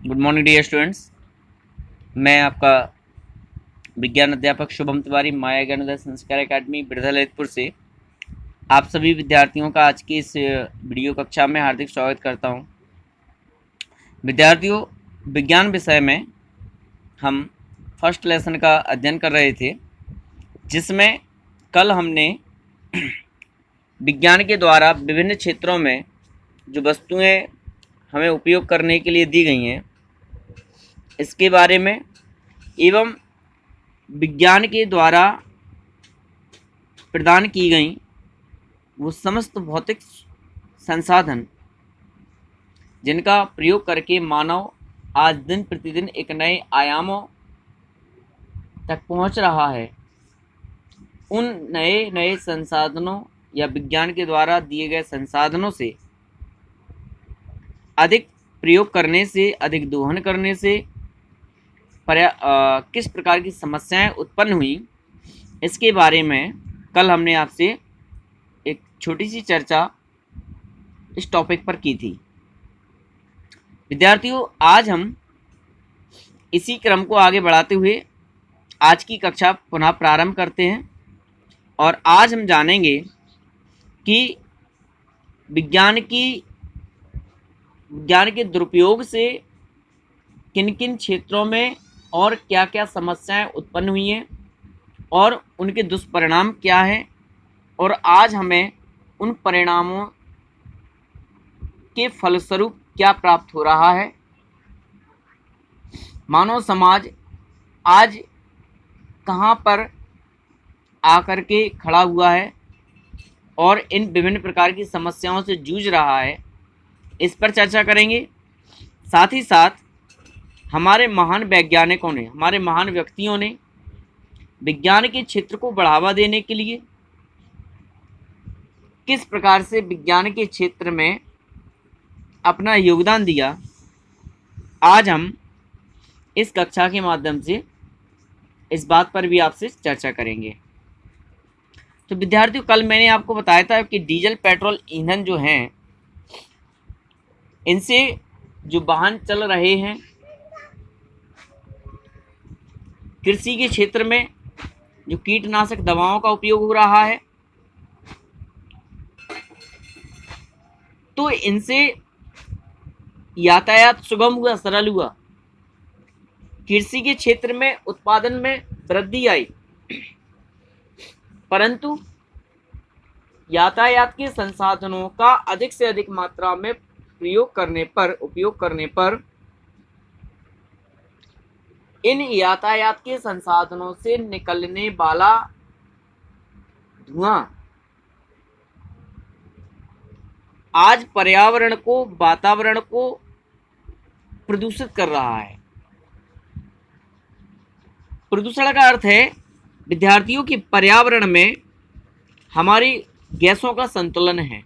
Good morning dear students. मैं आपका विज्ञान अध्यापक शुभम तिवारी माया ज्ञानोदय संस्कार एकेडमी बिरधा ललितपुर से आप सभी विद्यार्थियों का आज की इस वीडियो कक्षा में हार्दिक स्वागत करता हूं। विद्यार्थियों, विज्ञान विषय में हम फर्स्ट लेसन का अध्ययन कर रहे थे, जिसमें कल हमने विज्ञान के द्वारा विभिन्न क्षेत्रों में जो वस्तुएं हमें उपयोग करने के लिए दी गई हैं इसके बारे में एवं विज्ञान के द्वारा प्रदान की गई वो समस्त भौतिक संसाधन जिनका प्रयोग करके मानव आज दिन प्रतिदिन एक नए आयामों तक पहुंच रहा है, उन नए नए संसाधनों या विज्ञान के द्वारा दिए गए संसाधनों से अधिक प्रयोग करने से, अधिक दोहन करने से किस प्रकार की समस्याएं उत्पन्न हुई, इसके बारे में कल हमने आपसे एक छोटी सी चर्चा इस टॉपिक पर की थी। विद्यार्थियों, आज हम इसी क्रम को आगे बढ़ाते हुए आज की कक्षा पुनः प्रारंभ करते हैं और आज हम जानेंगे कि विज्ञान के दुरुपयोग से किन किन क्षेत्रों में और क्या क्या समस्याएं उत्पन्न हुई हैं और उनके दुष्परिणाम क्या हैं, और आज हमें उन परिणामों के फलस्वरूप क्या प्राप्त हो रहा है। मानव समाज आज कहाँ पर आकर के खड़ा हुआ है और इन विभिन्न प्रकार की समस्याओं से जूझ रहा है, इस पर चर्चा करेंगे। साथ ही साथ हमारे महान वैज्ञानिकों ने, हमारे महान व्यक्तियों ने विज्ञान के क्षेत्र को बढ़ावा देने के लिए किस प्रकार से विज्ञान के क्षेत्र में अपना योगदान दिया, आज हम इस कक्षा के माध्यम से इस बात पर भी आपसे चर्चा करेंगे। तो विद्यार्थियों, कल मैंने आपको बताया था कि डीजल पेट्रोल ईंधन जो हैं, इनसे जो वाहन चल रहे हैं, कृषि के क्षेत्र में जो कीटनाशक दवाओं का उपयोग हो रहा है, तो इनसे यातायात सुगम हुआ, सरल हुआ, कृषि के क्षेत्र में उत्पादन में वृद्धि आई, परंतु यातायात के संसाधनों का अधिक से अधिक मात्रा में उपयोग करने पर इन यातायात के संसाधनों से निकलने वाला धुआं आज पर्यावरण को, वातावरण को प्रदूषित कर रहा है। प्रदूषण का अर्थ है विद्यार्थियों की पर्यावरण में हमारी गैसों का संतुलन है,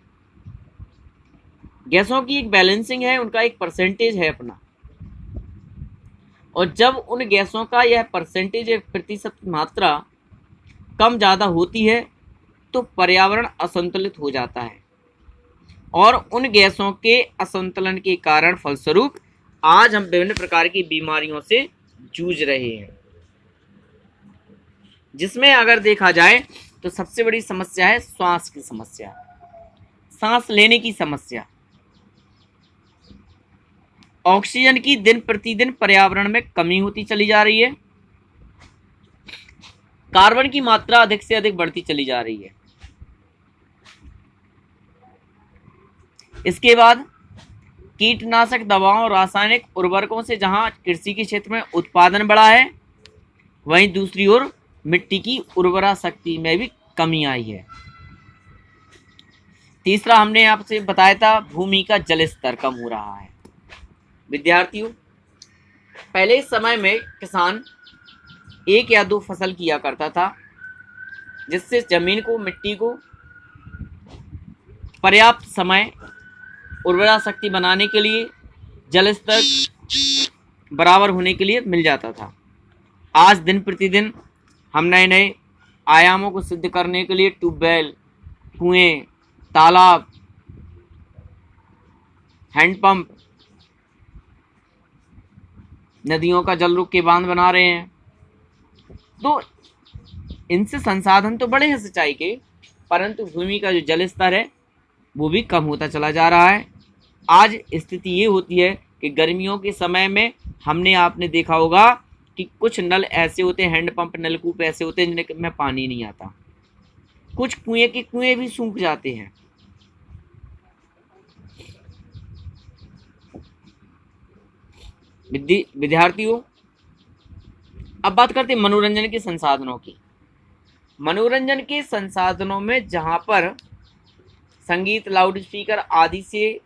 गैसों की एक बैलेंसिंग है, उनका एक परसेंटेज है अपना, और जब उन गैसों का यह परसेंटेज, एक प्रतिशत मात्रा कम ज़्यादा होती है तो पर्यावरण असंतुलित हो जाता है, और उन गैसों के असंतुलन के कारण फलस्वरूप आज हम विभिन्न प्रकार की बीमारियों से जूझ रहे हैं, जिसमें अगर देखा जाए तो सबसे बड़ी समस्या है श्वास की समस्या, सांस लेने की समस्या। ऑक्सीजन की दिन प्रतिदिन पर्यावरण में कमी होती चली जा रही है, कार्बन की मात्रा अधिक से अधिक बढ़ती चली जा रही है। इसके बाद कीटनाशक दवाओं, रासायनिक उर्वरकों से जहां कृषि के क्षेत्र में उत्पादन बढ़ा है, वहीं दूसरी ओर मिट्टी की उर्वरा शक्ति में भी कमी आई है। तीसरा, हमने आपसे बताया था भूमि का जल स्तर कम हो रहा है। विद्यार्थियों, पहले समय में किसान एक या दो फसल किया करता था, जिससे जमीन को, मिट्टी को पर्याप्त समय उर्वरा शक्ति बनाने के लिए, जल स्तर बराबर होने के लिए मिल जाता था। आज दिन प्रतिदिन हम नए नए आयामों को सिद्ध करने के लिए ट्यूबवेल, कुएं, तालाब, हैंडपंप नदियों का जल रोक के बांध बना रहे हैं। तो इनसे संसाधन तो बड़े हैं सिंचाई के, परंतु भूमि का जो जल स्तर है वो भी कम होता चला जा रहा है। आज स्थिति ये होती है कि गर्मियों के समय में हमने आपने देखा होगा कि कुछ नल ऐसे होते हैं, हैंडपंप नलकूप ऐसे होते हैं जिनमें पानी नहीं आता, कुछ कुएं के कुएं भी सूख जाते हैं। विद्यार्थियों, अब बात करते हैं मनोरंजन के संसाधनों की। मनोरंजन के संसाधनों में जहां पर संगीत, लाउड स्पीकर आदि से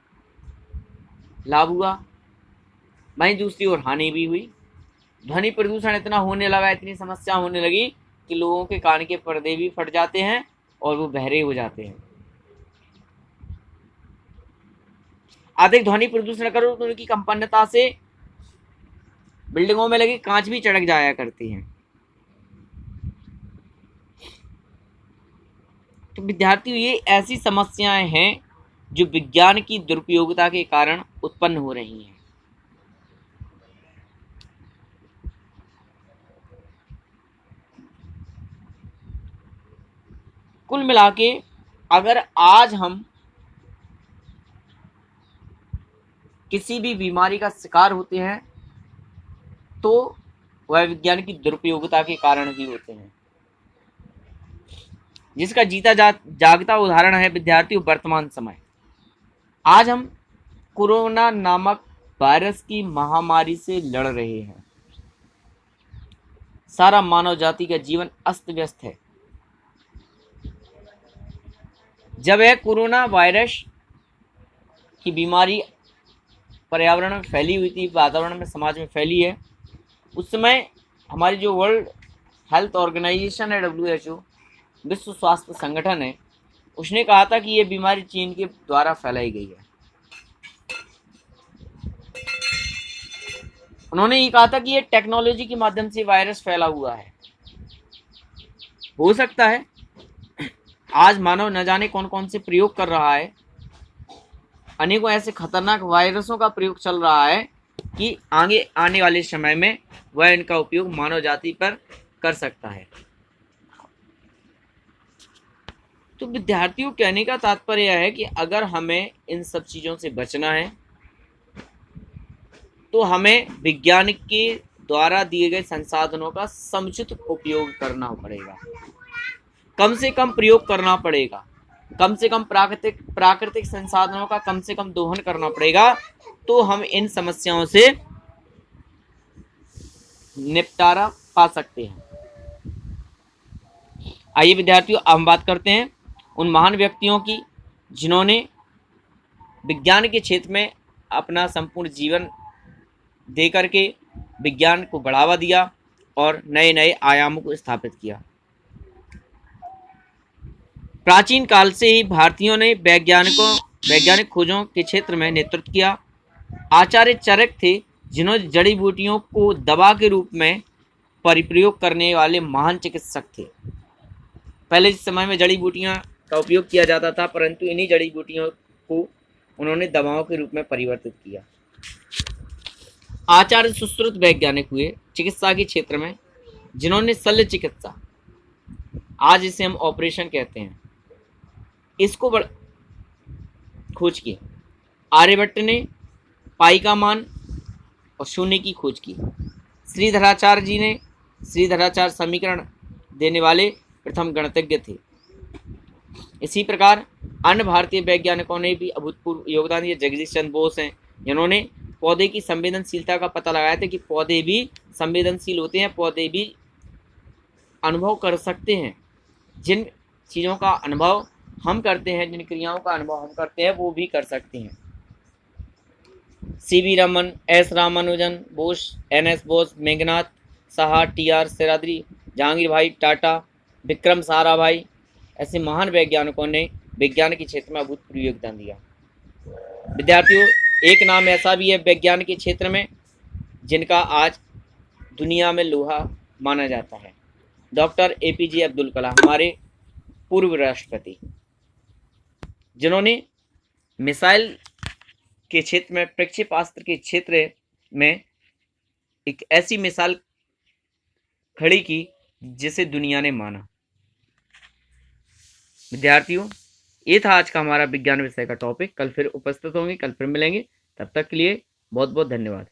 लाभ हुआ, वहीं दूसरी ओर हानि भी हुई। ध्वनि प्रदूषण इतना होने लगा, इतनी समस्या होने लगी कि लोगों के कान के पर्दे भी फट जाते हैं और वो बहरे हो जाते हैं। अधिक ध्वनि प्रदूषण करो तो उनकी कंपन्नता से बिल्डिंगों में लगे कांच भी चढ़क जाया करती हैं। तो विद्यार्थियों, ये ऐसी समस्याएं हैं जो विज्ञान की दुरुपयोगिता के कारण उत्पन्न हो रही हैं। कुल मिला के अगर आज हम किसी भी बीमारी का शिकार होते हैं तो वह विज्ञान की दुरुपयोगिता के कारण ही होते हैं, जिसका जीता जागता उदाहरण है विद्यार्थियों वर्तमान समय। आज हम कोरोना नामक वायरस की महामारी से लड़ रहे हैं। सारा मानव जाति का जीवन अस्त व्यस्त है। जब यह कोरोना वायरस की बीमारी पर्यावरण में फैली हुई थी, वातावरण में, समाज में फैली है, उस समय हमारी जो वर्ल्ड हेल्थ ऑर्गेनाइजेशन है, WHO, विश्व स्वास्थ्य संगठन है, उसने कहा था कि ये बीमारी चीन के द्वारा फैलाई गई है। उन्होंने ये कहा था कि ये टेक्नोलॉजी के माध्यम से वायरस फैला हुआ है। हो सकता है आज मानव न जाने कौन कौन से प्रयोग कर रहा है, अनेकों ऐसे खतरनाक वायरसों का प्रयोग चल रहा है कि आगे आने वाले समय में वह इनका उपयोग मानव जाति पर कर सकता है। तो विद्यार्थियों, कहने का तात्पर्य यह है कि अगर हमें इन सब चीज़ों से बचना है तो हमें विज्ञान के द्वारा दिए गए संसाधनों का समुचित उपयोग करना पड़ेगा, कम से कम प्रयोग करना पड़ेगा, कम से कम प्राकृतिक संसाधनों का कम से कम दोहन करना पड़ेगा, तो हम इन समस्याओं से निपटारा पा सकते हैं। आइए विद्यार्थियों, अब हम बात करते हैं उन महान व्यक्तियों की जिन्होंने विज्ञान के क्षेत्र में अपना संपूर्ण जीवन दे करके विज्ञान को बढ़ावा दिया और नए नए आयामों को स्थापित किया। प्राचीन काल से ही भारतीयों ने वैज्ञानिक खोजों के क्षेत्र में नेतृत्व किया। आचार्य चरक थे जिन्होंने जड़ी बूटियों को दवा के रूप में परिप्रयोग करने वाले महान चिकित्सक थे। पहले इस समय में जड़ी बूटियां का उपयोग किया जाता था, परंतु इन्हीं जड़ी बूटियों को उन्होंने दवाओं के रूप में परिवर्तित किया। आचार्य सुश्रुत वैज्ञानिक हुए चिकित्सा के क्षेत्र में, जिन्होंने शल्य चिकित्सा, आज इसे हम ऑपरेशन कहते हैं, इसको खोज की। आर्यभट्ट ने पाई का मान और शून्य की खोज की। श्रीधराचार्य जी ने श्रीधराचार्य समीकरण देने वाले प्रथम गणितज्ञ थे। इसी प्रकार अन्य भारतीय वैज्ञानिकों ने भी अभूतपूर्व योगदान दिया। जगदीश चंद्र बोस हैं, जिन्होंने पौधे की संवेदनशीलता का पता लगाया था कि पौधे भी संवेदनशील होते हैं, पौधे भी अनुभव कर सकते हैं। जिन चीज़ों का अनुभव हम करते हैं, जिन क्रियाओं का अनुभव हम करते हैं, वो भी कर सकते हैं। CV Raman, S Ramanujan, Bose, NS Bose, Meghnath Saha, TR सेराद्री, Jahangir भाई टाटा, विक्रम साराभाई, ऐसे महान वैज्ञानिकों ने विज्ञान के क्षेत्र में अभूतपूर्व योगदान दिया। विद्यार्थियों, एक नाम ऐसा भी है विज्ञान के क्षेत्र में जिनका आज दुनिया में लोहा माना जाता है, डॉक्टर APJ अब्दुल कलाम, हमारे पूर्व राष्ट्रपति, जिन्होंने मिसाइल के क्षेत्र में, प्रक्षेपास्त्र के क्षेत्र में एक ऐसी मिसाल खड़ी की जिसे दुनिया ने माना। विद्यार्थियों, ये था आज का हमारा विज्ञान विषय का टॉपिक। कल फिर उपस्थित होंगे, कल फिर मिलेंगे। तब तक के लिए बहुत बहुत धन्यवाद।